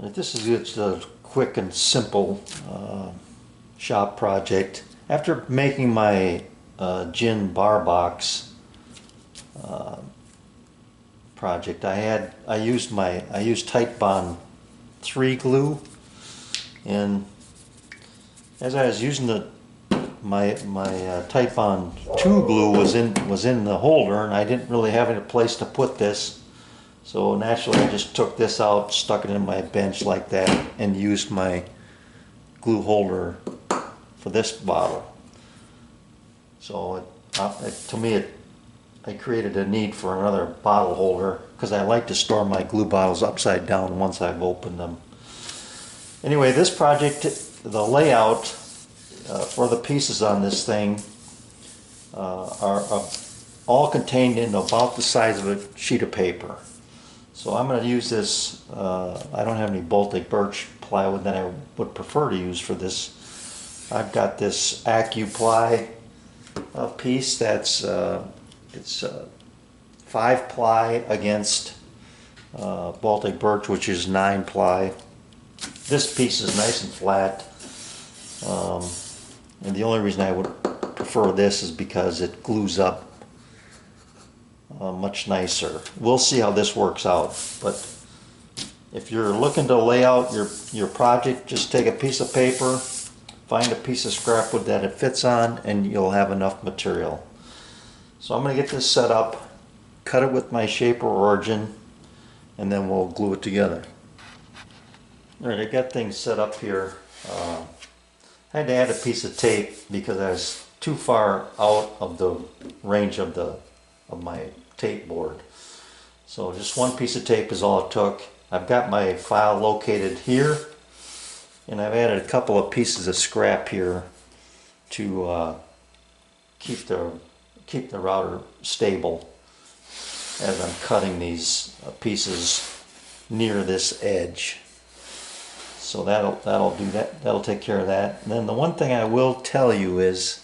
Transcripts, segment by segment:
This is just a quick and simple shop project. After making my gin bar box project, I used Tight Bond 3 glue, and as I was using my Tight Bond 2 glue was in the holder, and I didn't really have any place to put this. So naturally I just took this out, stuck it in my bench like that, and used my glue holder for this bottle. So to me I created a need for another bottle holder because I like to store my glue bottles upside down once I've opened them. Anyway, this project, the layout for the pieces on this thing are all contained in about the size of a sheet of paper. So I'm going to use this, I don't have any Baltic birch plywood that I would prefer to use for this. I've got this Accu-Ply piece that's it's 5-ply against Baltic birch, which is 9-ply. This piece is nice and flat, and the only reason I would prefer this is because it glues up much nicer. We'll see how this works out, but if you're looking to lay out your project, just take a piece of paper, find a piece of scrap wood that it fits on, and you'll have enough material. So I'm going to get this set up, cut it with my shaper origin, and then we'll glue it together. Alright, I got things set up here. I had to add a piece of tape because I was too far out of the range of my tape board. So just one piece of tape is all it took. I've got my file located here, and I've added a couple of pieces of scrap here to keep the router stable as I'm cutting these pieces near this edge. So that'll do that. That'll take care of that. And then the one thing I will tell you is,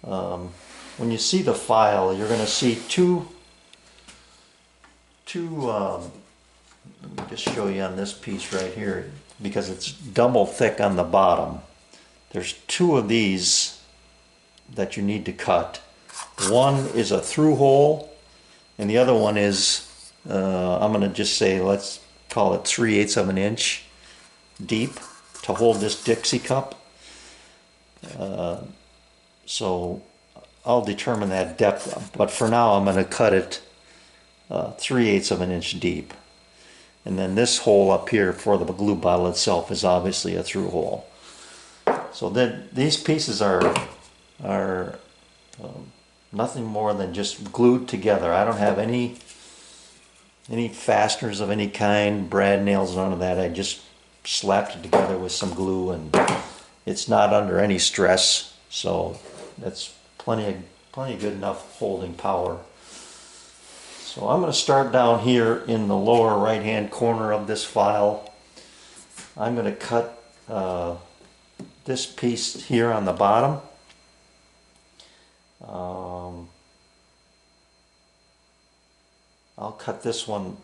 when you see the file, you're going to see two. Let me just show you on this piece right here, because it's double thick on the bottom. There's two of these that you need to cut. One is a through hole, and the other one is, I'm going to just say, let's call it 3/8 of an inch deep to hold this Dixie cup. So I'll determine that depth, but for now I'm going to cut it 3/8 of an inch deep. And then this hole up here for the glue bottle itself is obviously a through hole. So then these pieces are nothing more than just glued together. I don't have any fasteners of any kind, brad nails, none of that. I just slapped it together with some glue, and it's not under any stress, so that's plenty good enough holding power. So I'm going to start down here in the lower right hand corner of this file. I'm going to cut this piece here on the bottom. I'll cut this one,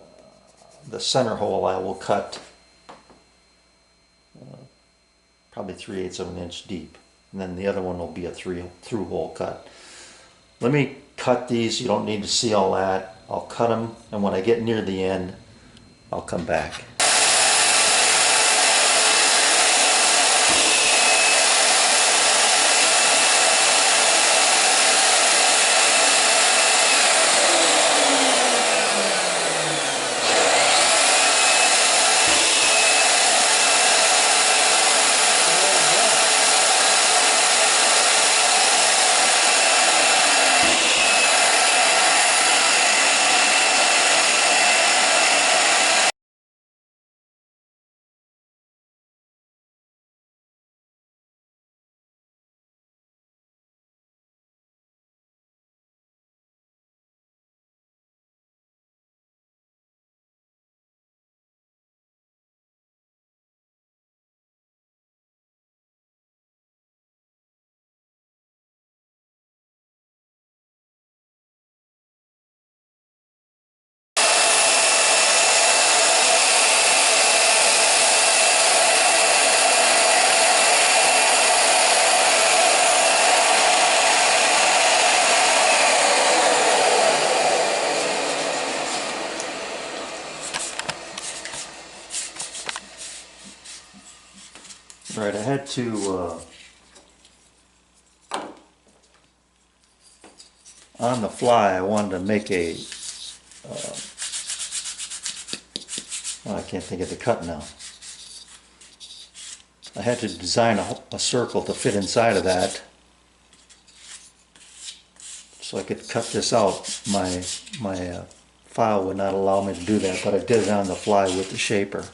the center hole I will cut probably 3/8 of an inch deep, and then the other one will be a through hole cut. Let me cut these. You don't need to see all that. I'll cut them, and when I get near the end, I'll come back. Right, I had to, on the fly, I wanted to make a, oh, I can't think of the cut now. I had to design a circle to fit inside of that, so I could cut this out. My file would not allow me to do that, but I did it on the fly with the shaper,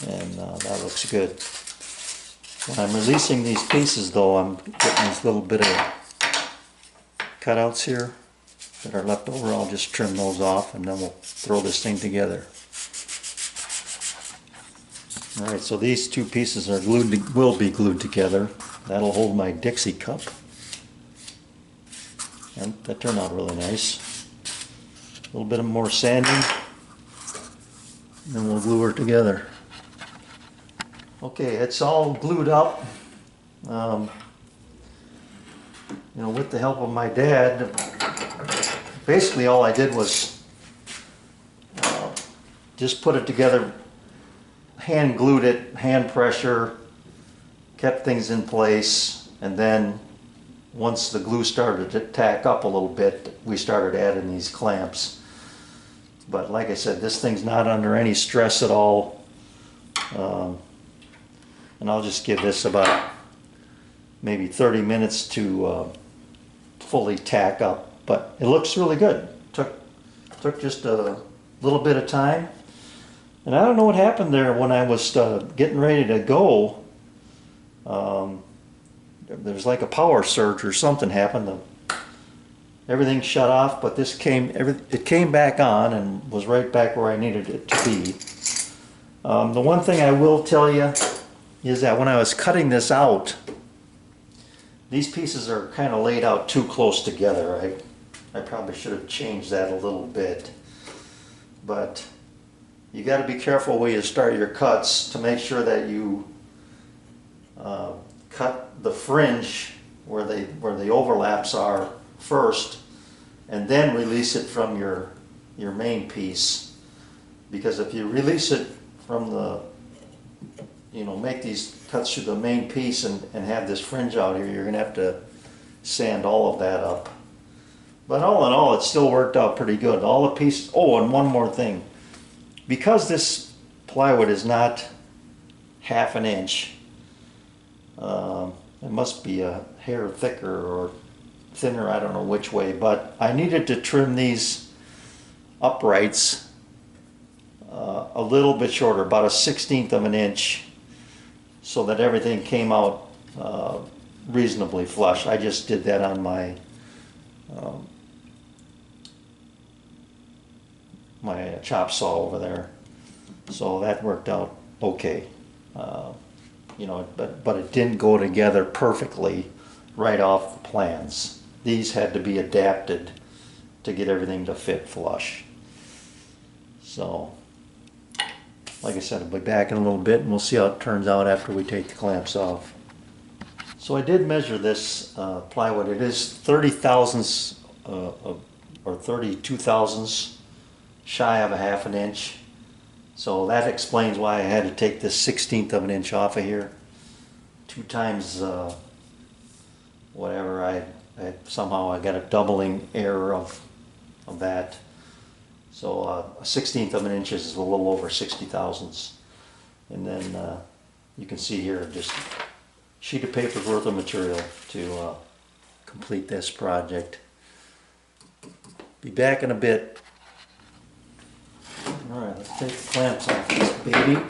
and that looks good. When I'm releasing these pieces though, I'm getting these little bit of cutouts here that are left over. I'll just trim those off and then we'll throw this thing together. Alright, so these two pieces are will be glued together. That'll hold my Dixie cup. And that turned out really nice. A little bit of more sanding, and then we'll glue her together. Okay, it's all glued up. You know, with the help of my dad, basically all I did was just put it together, hand glued it, hand pressure, kept things in place, and then once the glue started to tack up a little bit, we started adding these clamps. But like I said, this thing's not under any stress at all. And I'll just give this about maybe 30 minutes to fully tack up. But it looks really good. Took just a little bit of time. And I don't know what happened there when I was getting ready to go. There's like a power surge or something happened. Everything shut off, but it came back on and was right back where I needed it to be. The one thing I will tell you is that when I was cutting this out, these pieces are kind of laid out too close together. I probably should have changed that a little bit. But you got to be careful when you start your cuts to make sure that you cut the fringe where the overlaps are first, and then release it from your main piece. Because if you release it from the, make these cuts through the main piece and have this fringe out here, you're going to have to sand all of that up. But all in all, it still worked out pretty good. All the pieces. Oh, and one more thing. Because this plywood is not half an inch, it must be a hair thicker or thinner, I don't know which way, but I needed to trim these uprights a little bit shorter, about 1/16 of an inch, so that everything came out reasonably flush. I just did that on my my chop saw over there, so that worked out okay. But it didn't go together perfectly right off the plans. These had to be adapted to get everything to fit flush. So, like I said, I'll be back in a little bit and we'll see how it turns out after we take the clamps off. So I did measure this plywood. It is 30 thousandths or 32 thousandths shy of a half an inch. So that explains why I had to take this 1/16 of an inch off of here. 2 times whatever, somehow I got a doubling error of that. So a 1/16 of an inch is a little over 60 thousandths. And then you can see here just a sheet of paper's worth of material to complete this project. Be back in a bit. Alright, let's take the clamps off this baby.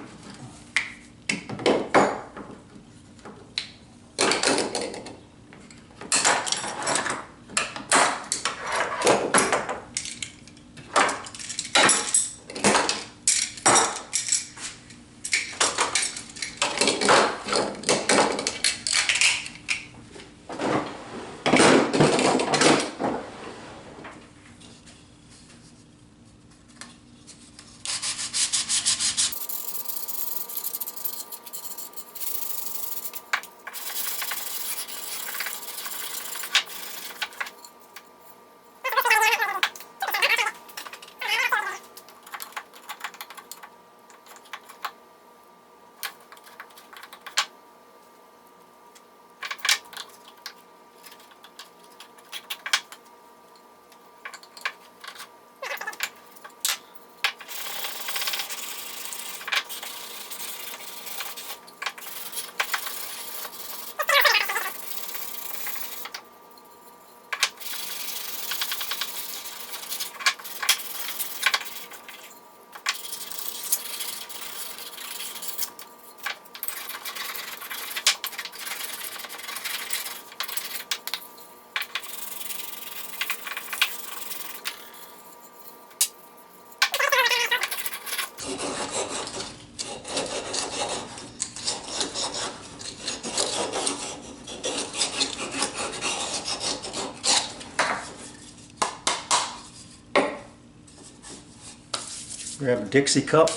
Grab a Dixie cup.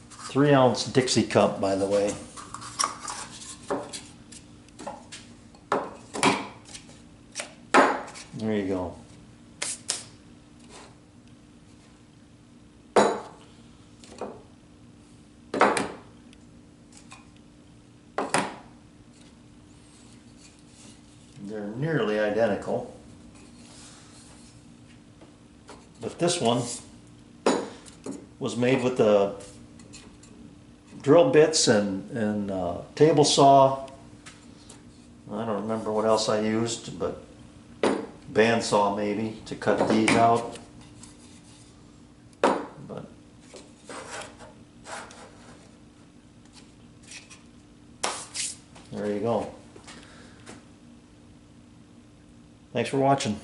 3-ounce Dixie cup, by the way. There you go. They're nearly identical. But this one was made with the drill bits and table saw. I don't remember what else I used, but bandsaw maybe to cut these out. But there you go. Thanks for watching.